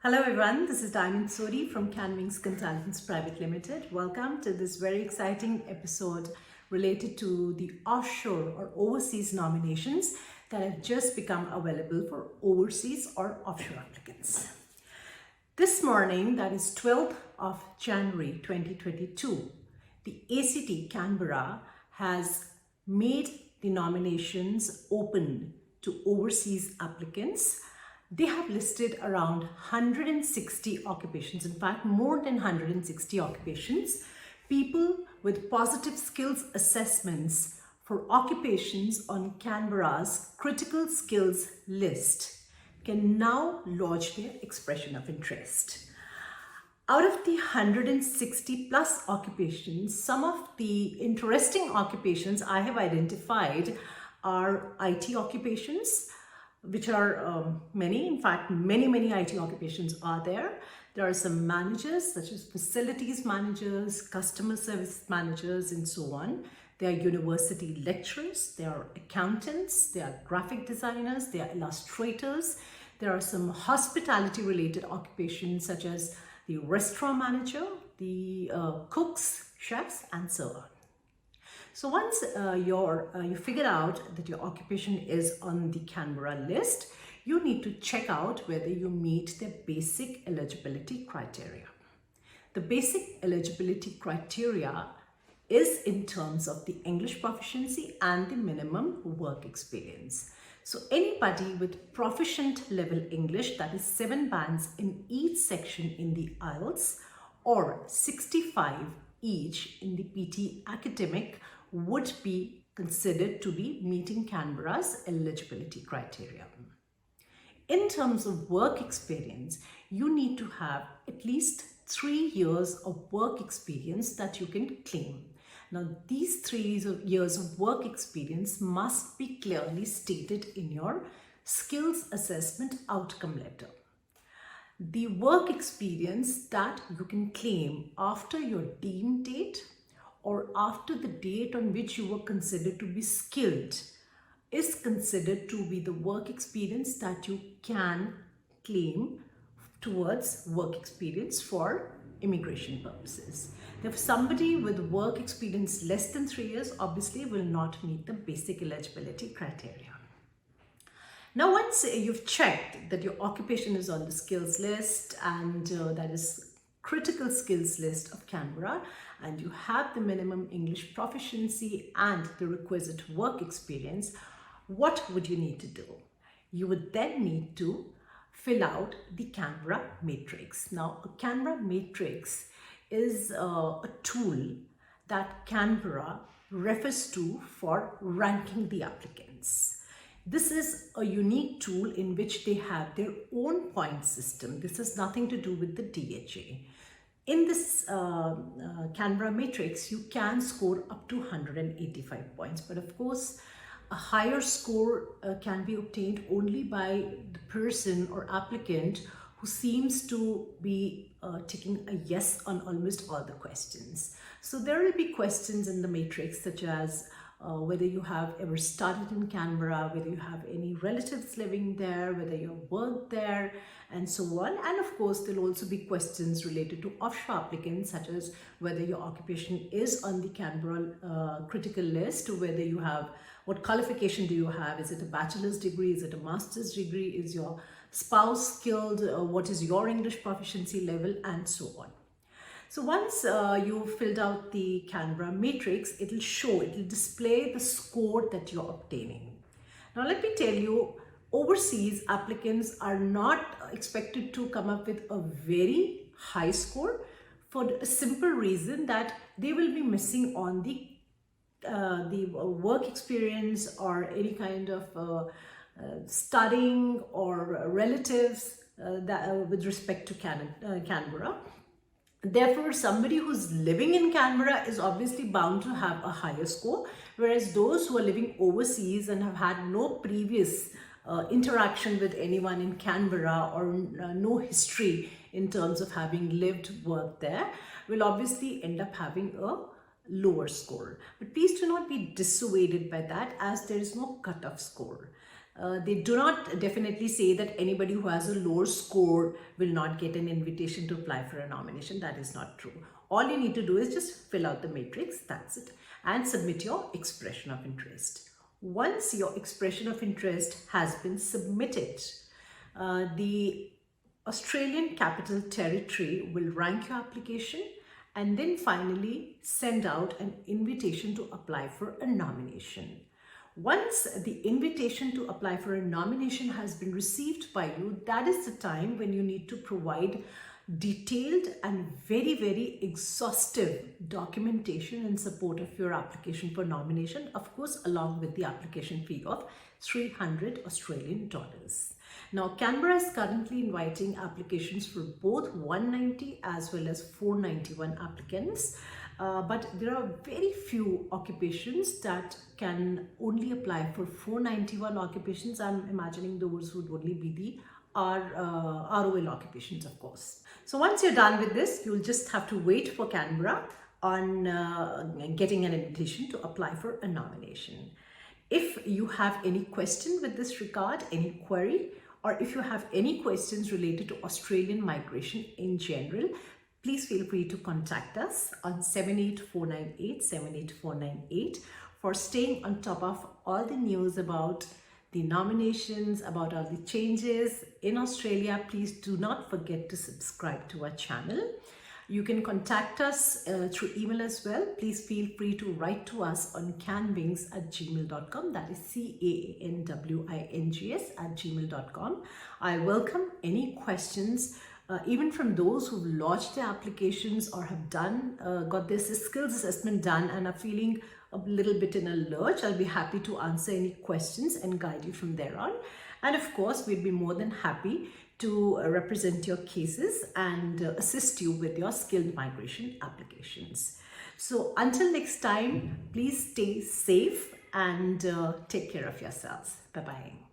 Hello everyone, this is Sodhi from CAAN Wings Consultants Private Limited. Welcome to this very exciting episode related to the offshore or overseas nominations that have just become available for overseas or offshore applicants. This morning, that is 12th of January 2022, the ACT Canberra has made the nominations open to overseas applicants. They have listed around 160 occupations, in fact more than 160 occupations, people with positive skills assessments for occupations on Canberra's critical skills list can now lodge their expression of interest. Out of the 160 plus occupations, some of the interesting occupations I have identified are IT occupations, which are many, in fact, many IT occupations are there. There are some managers such as facilities managers, customer service managers, and so on. There are university lecturers, there are accountants, there are graphic designers, there are illustrators. There are some hospitality related occupations such as the restaurant manager, the cooks, chefs, and so on. So once you figure out that your occupation is on the Canberra list, you need to check out whether you meet the basic eligibility criteria. The basic eligibility criteria is in terms of the English proficiency and the minimum work experience. So anybody with proficient level English, that is 7 bands in each section in the IELTS or 65 each in the PT academic, would be considered to be meeting Canberra's eligibility criteria. In terms of work experience, you need to have at least 3 years of work experience that you can claim. Now, these 3 years of work experience must be clearly stated in your skills assessment outcome letter. The work experience that you can claim after your deemed date or after the date on which you were considered to be skilled is considered to be the work experience that you can claim towards work experience for immigration purposes. If somebody with work experience less than 3 years obviously will not meet the basic eligibility criteria. Now, once you've checked that your occupation is on the skills list and that is critical skills list of Canberra, and you have the minimum English proficiency and the requisite work experience, what would you need to do? You would then need to fill out the Canberra matrix. Now, a Canberra matrix is a tool that Canberra refers to for ranking the applicants. This is a unique tool in which they have their own point system. This has nothing to do with the DHA. In this Canberra matrix, you can score up to 185 points. But of course, a higher score can be obtained only by the person or applicant who seems to be ticking a yes on almost all the questions. So there will be questions in the matrix such as whether you have ever studied in Canberra, whether you have any relatives living there, whether you worked there, and so on. And of course, there'll also be questions related to offshore applicants, such as whether your occupation is on the Canberra critical list, whether you have, what qualification do you have? Is it a bachelor's degree? Is it a master's degree? Is your spouse skilled? What is your English proficiency level? And so on. So once you've filled out the Canberra matrix, it'll display the score that you're obtaining. Now let me tell you, overseas applicants are not expected to come up with a very high score for a simple reason that they will be missing on the work experience or any kind of studying or relatives with respect to Canberra. Therefore, somebody who's living in Canberra is obviously bound to have a higher score, whereas those who are living overseas and have had no previous interaction with anyone in Canberra or no history in terms of having lived, worked there, will obviously end up having a lower score. But please do not be dissuaded by that, as there is no cutoff score. They do not definitely say that anybody who has a lower score will not get an invitation to apply for a nomination. That is not true. All you need to do is just fill out the matrix, that's it, and submit your expression of interest. Once your expression of interest has been submitted, the Australian Capital Territory will rank your application and then finally send out an invitation to apply for a nomination. Once the invitation to apply for a nomination has been received by you, that is the time when you need to provide detailed and very, very exhaustive documentation in support of your application for nomination, of course, along with the application fee of 300 Australian dollars. Now, Canberra is currently inviting applications for both 190 as well as 491 applicants. But there are very few occupations that can only apply for 491 occupations. I'm imagining those would only be the ROL occupations, of course. So once you're done with this, you'll just have to wait for Canberra on getting an invitation to apply for a nomination. If you have any question with this regard, any query, or if you have any questions related to Australian migration in general, please feel free to contact us on 78498 78498 for staying on top of all the news about the nominations, about all the changes in Australia. Please do not forget to subscribe to our channel. You can contact us through email as well. Please feel free to write to us on CAANWings@gmail.com. That is CAANWINGS@gmail.com. I welcome any questions, even from those who've lodged their applications or have got their skills assessment done and are feeling a little bit in a lurch. I'll be happy to answer any questions and guide you from there on. And of course, we'd be more than happy to represent your cases and assist you with your skilled migration applications. So until next time, please stay safe and take care of yourselves. Bye-bye.